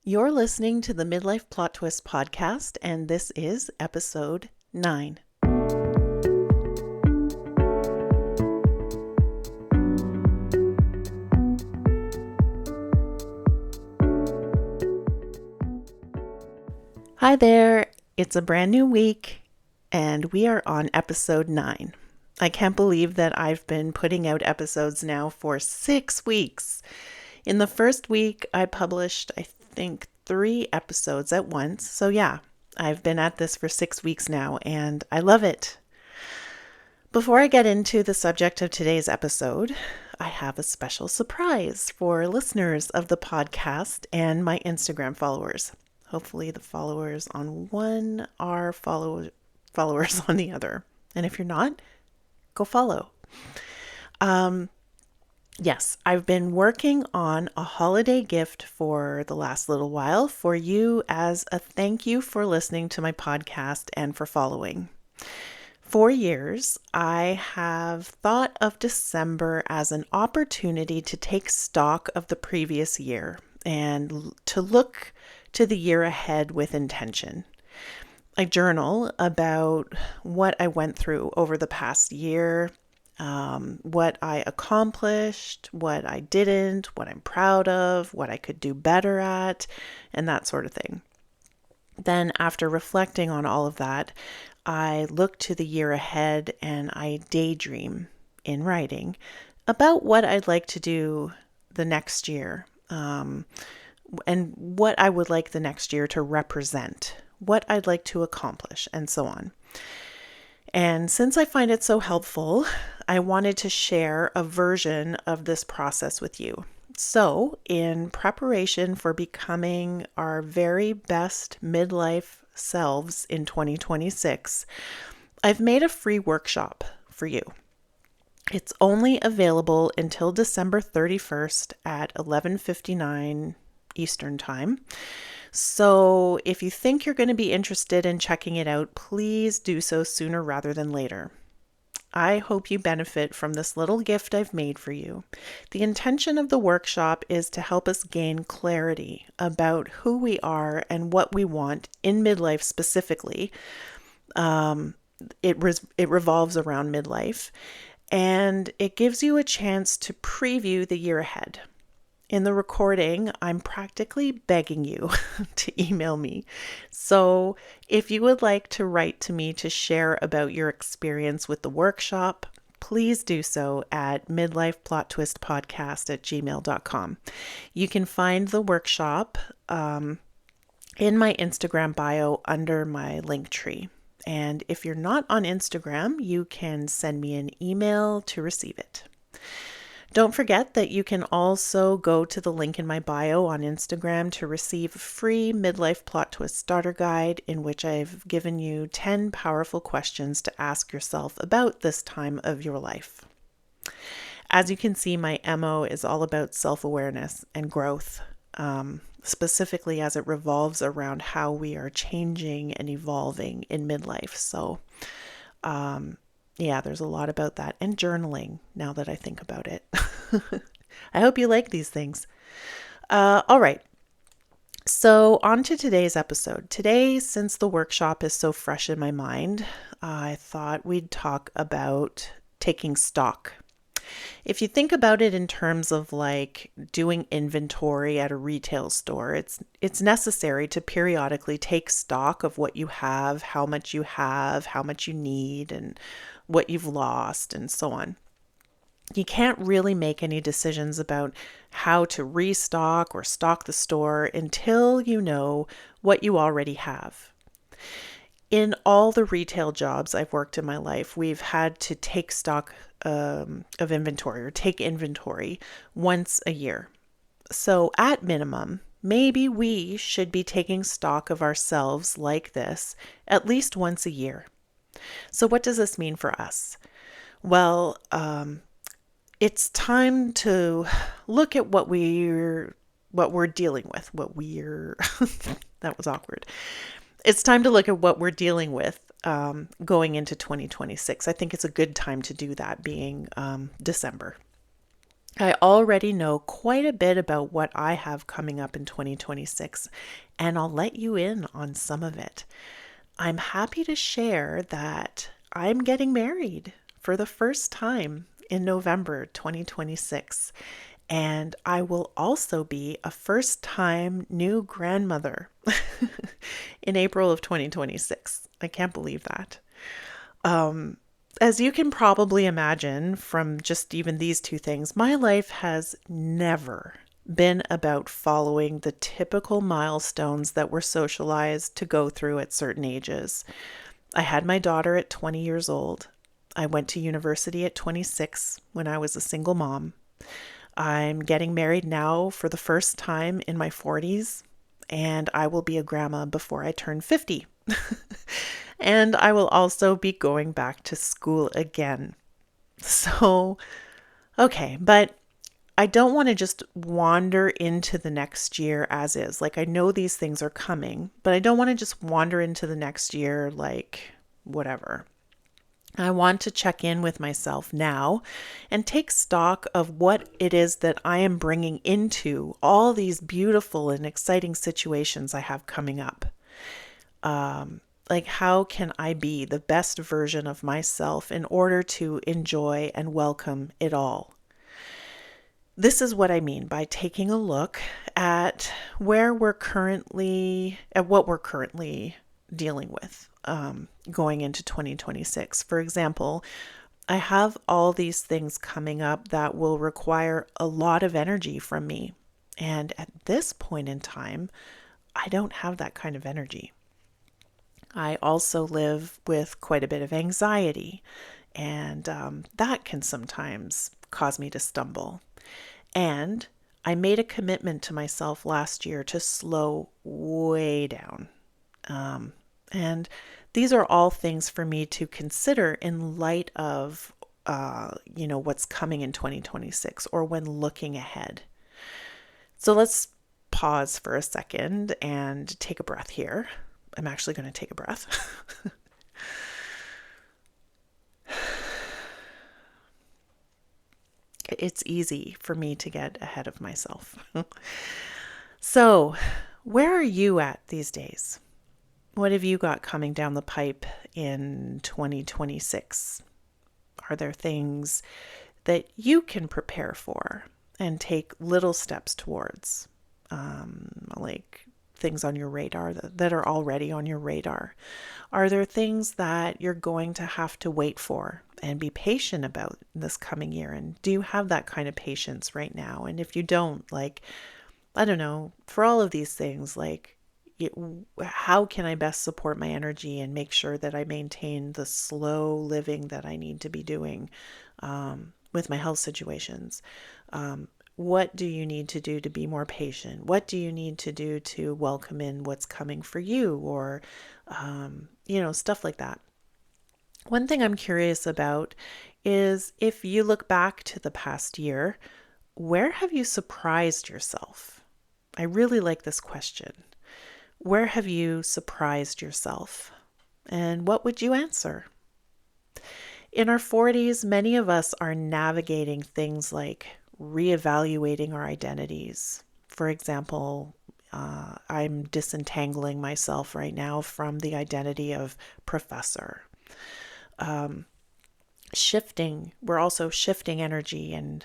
You're listening to the Midlife Plot Twist Podcast, and this is episode 9. Hi there, it's a brand new week, and we are on episode 9. I can't believe that I've been putting out episodes now for 6 weeks. In the first week, I published, I think, 3 episodes at once. So yeah, I've been at this for 6 weeks now, and I love it. Before I get into the subject of today's episode, I have a special surprise for listeners of the podcast and my Instagram followers. Hopefully the followers on one are followers on the other. And if you're not, go follow. Yes, I've been working on a holiday gift for the last little while for you as a thank you for listening to my podcast and for following. For years, I have thought of December as an opportunity to take stock of the previous year and to look to the year ahead with intention. I journal about what I went through over the past year, what I accomplished, what I didn't, what I'm proud of, what I could do better at, and that sort of thing. Then after reflecting on all of that, I look to the year ahead and I daydream in writing about what I'd like to do the next year, and what I would like the next year to represent, what I'd like to accomplish, and so on. And since I find it so helpful, I wanted to share a version of this process with you. So, in preparation for becoming our very best midlife selves in 2026, I've made a free workshop for you. It's only available until December 31st at 11:59 Eastern Time. So if you think you're going to be interested in checking it out, please do so sooner rather than later. I hope you benefit from this little gift I've made for you. The intention of the workshop is to help us gain clarity about who we are and what we want in midlife specifically. It revolves around midlife, and it gives you a chance to preview the year ahead. In the recording, I'm practically begging you to email me. So if you would like to write to me to share about your experience with the workshop, please do so at midlifeplottwistpodcast@gmail.com. You can find the workshop in my Instagram bio under my link tree. And if you're not on Instagram, you can send me an email to receive it. Don't forget that you can also go to the link in my bio on Instagram to receive a free Midlife Plot Twist starter guide in which I've given you 10 powerful questions to ask yourself about this time of your life. As you can see, my MO is all about self-awareness and growth, specifically as it revolves around how we are changing and evolving in midlife. So, yeah, there's a lot about that, and journaling now that I think about it. I hope you like these things. All right. So on to today's episode. Today, since the workshop is so fresh in my mind, I thought we'd talk about taking stock. If you think about it in terms of like doing inventory at a retail store, it's necessary to periodically take stock of what you have, how much you need, and what you've lost, and so on. You can't really make any decisions about how to restock or stock the store until you know what you already have. In all the retail jobs I've worked in my life, we've had to take stock of inventory or take inventory once a year. So at minimum, maybe we should be taking stock of ourselves like this at least once a year. So what does this mean for us? Well, it's time to look at what we're dealing with. That was awkward. It's time to look at what we're dealing with going into 2026. I think it's a good time to do that, being December. I already know quite a bit about what I have coming up in 2026, and I'll let you in on some of it. I'm happy to share that I'm getting married for the first time in November 2026, and I will also be a first time new grandmother in April of 2026. I can't believe that. As you can probably imagine from just even these two things, my life has never been about following the typical milestones that we're socialized to go through at certain ages. I had my daughter at 20 years old. I went to university at 26 when I was a single mom. I'm getting married now for the first time in my 40s, and I will be a grandma before I turn 50. And I will also be going back to school again. So, okay, but I don't want to just wander into the next year as is. Like, I know these things are coming, but I don't want to just wander into the next year like whatever. I want to check in with myself now and take stock of what it is that I am bringing into all these beautiful and exciting situations I have coming up. Like, how can I be the best version of myself in order to enjoy and welcome it all? This is what I mean by taking a look at what we're currently dealing with going into 2026. For example, I have all these things coming up that will require a lot of energy from me. And at this point in time, I don't have that kind of energy. I also live with quite a bit of anxiety, and that can sometimes cause me to stumble. And I made a commitment to myself last year to slow way down. And these are all things for me to consider in light of, what's coming in 2026 or when looking ahead. So let's pause for a second and take a breath here. I'm actually going to take a breath. It's easy for me to get ahead of myself. So, where are you at these days? What have you got coming down the pipe in 2026? Are there things that you can prepare for and take little steps towards? Like things on your radar that are already on your radar? Are there things that you're going to have to wait for and be patient about this coming year? And do you have that kind of patience right now? And if you don't, like, I don't know, for all of these things, like, how can I best support my energy and make sure that I maintain the slow living that I need to be doing with my health situations? What do you need to do to be more patient? What do you need to do to welcome in what's coming for you? Or, stuff like that. One thing I'm curious about is if you look back to the past year, where have you surprised yourself? I really like this question. Where have you surprised yourself? And what would you answer? In our 40s, many of us are navigating things like reevaluating our identities. For example, I'm disentangling myself right now from the identity of professor. We're also shifting energy and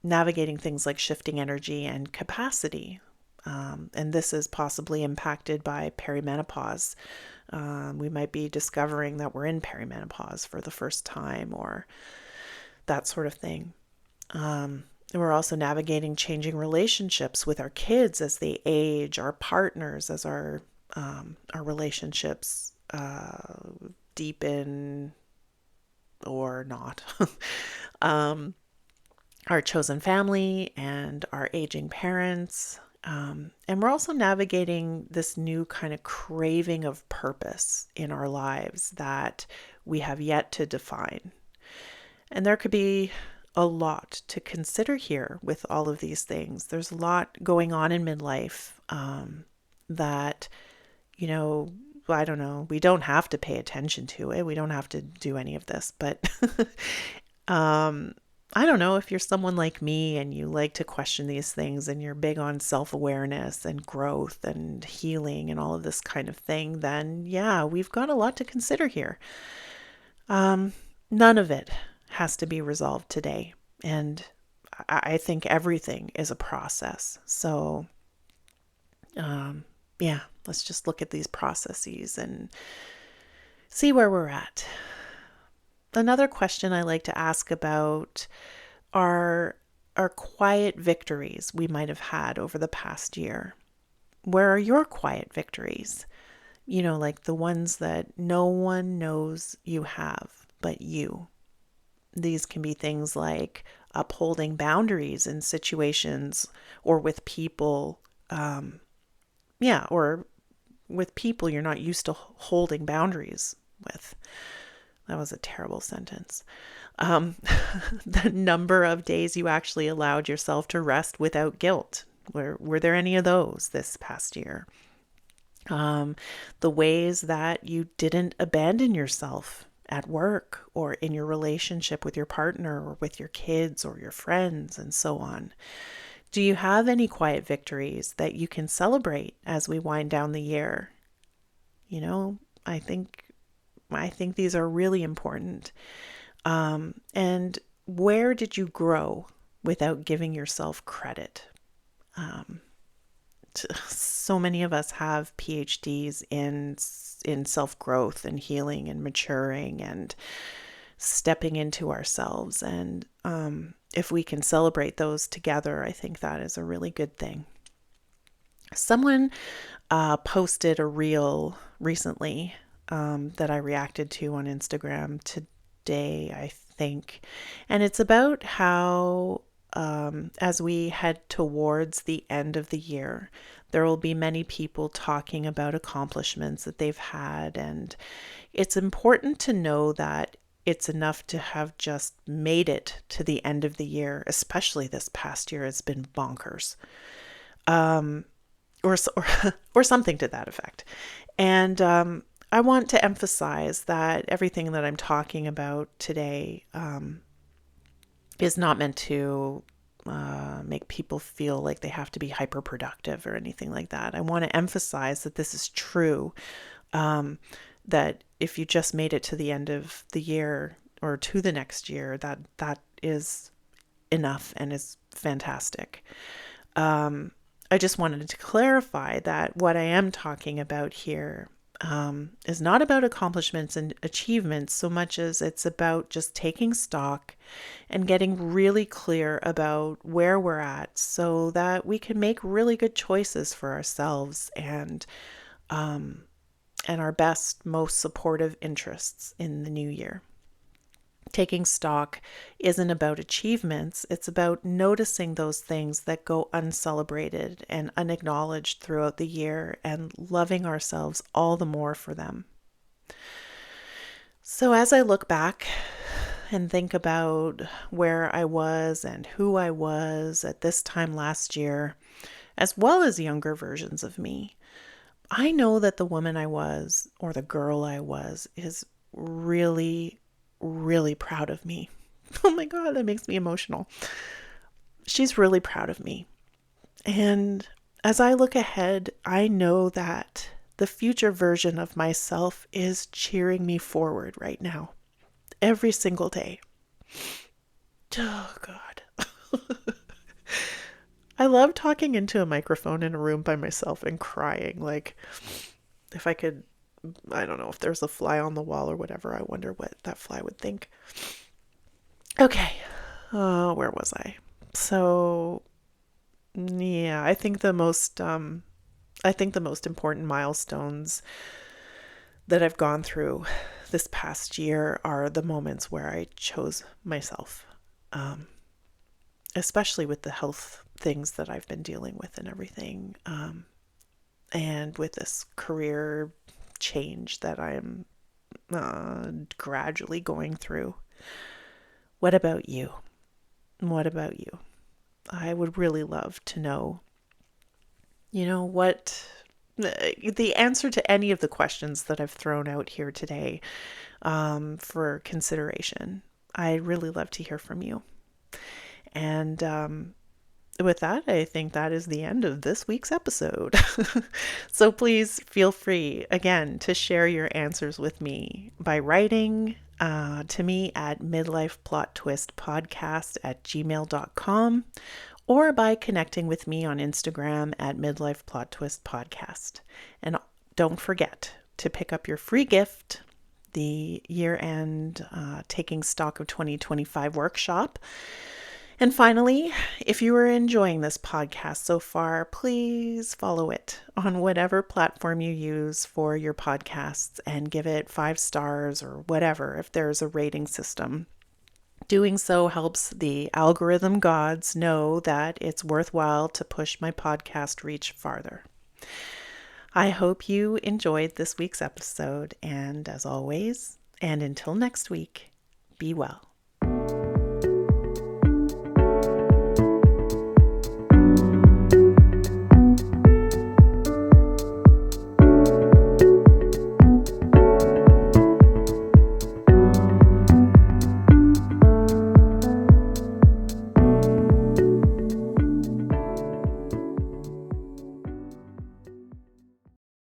navigating things like shifting energy and capacity. And this is possibly impacted by perimenopause. We might be discovering that we're in perimenopause for the first time or that sort of thing. And we're also navigating changing relationships with our kids as they age, our partners as our relationships deepen or not. Our chosen family and our aging parents. And we're also navigating this new kind of craving of purpose in our lives that we have yet to define. And there could be a lot to consider here with all of these things. There's a lot going on in midlife that, I don't know, we don't have to pay attention to it. We don't have to do any of this, but I don't know if you're someone like me and you like to question these things and you're big on self-awareness and growth and healing and all of this kind of thing, then yeah, we've got a lot to consider here. None of it has to be resolved today. And I think everything is a process. So, yeah, let's just look at these processes and see where we're at. Another question I like to ask about are quiet victories we might have had over the past year. Where are your quiet victories? Like the ones that no one knows you have but you. These can be things like upholding boundaries in situations or with people. Or with people you're not used to holding boundaries with. That was a terrible sentence. Um, the number of days you actually allowed yourself to rest without guilt. Were there any of those this past year? The ways that you didn't abandon yourself at work or in your relationship with your partner or with your kids or your friends and so on. Do you have any quiet victories that you can celebrate as we wind down the year? I think these are really important. And where did you grow without giving yourself credit? So many of us have PhDs in self-growth and healing and maturing and stepping into ourselves. And if we can celebrate those together, I think that is a really good thing. Someone posted a reel recently that I reacted to on Instagram today, I think. And it's about how as we head towards the end of the year, there will be many people talking about accomplishments that they've had. And it's important to know that it's enough to have just made it to the end of the year, especially this past year has been bonkers. Or something to that effect. And I want to emphasize that everything that I'm talking about today is not meant to make people feel like they have to be hyper productive or anything like that. I want to emphasize that this is true, that if you just made it to the end of the year or to the next year, that is enough and is fantastic. I just wanted to clarify that what I am talking about here is not about accomplishments and achievements so much as it's about just taking stock and getting really clear about where we're at so that we can make really good choices for ourselves and our best, most supportive interests in the new year. Taking stock isn't about achievements. It's about noticing those things that go uncelebrated and unacknowledged throughout the year and loving ourselves all the more for them. So as I look back and think about where I was and who I was at this time last year, as well as younger versions of me, I know that the woman I was or the girl I was is really really proud of me. Oh my God, that makes me emotional. She's really proud of me. And as I look ahead, I know that the future version of myself is cheering me forward right now, every single day. Oh God. I love talking into a microphone in a room by myself and crying. Like, if I could, I don't know, if there's a fly on the wall or whatever, I wonder what that fly would think. Okay, where was I? So, yeah, I think the most important milestones that I've gone through this past year are the moments where I chose myself, especially with the health things that I've been dealing with and everything, and with this career change that I'm gradually going through. What about you? What about you? I would really love to know, what the answer to any of the questions that I've thrown out here today for consideration. I'd really love to hear from you. And with that, I think that is the end of this week's episode. So please feel free, again, to share your answers with me by writing to me at Midlife Plot Twist Podcast at gmail.com, or by connecting with me on Instagram at Midlife Plot Twist Podcast. And don't forget to pick up your free gift, the year-end Taking Stock of 2025 workshop. And finally, if you are enjoying this podcast so far, please follow it on whatever platform you use for your podcasts and give it 5 stars or whatever if there's a rating system. Doing so helps the algorithm gods know that it's worthwhile to push my podcast reach farther. I hope you enjoyed this week's episode, and as always, and until next week, be well.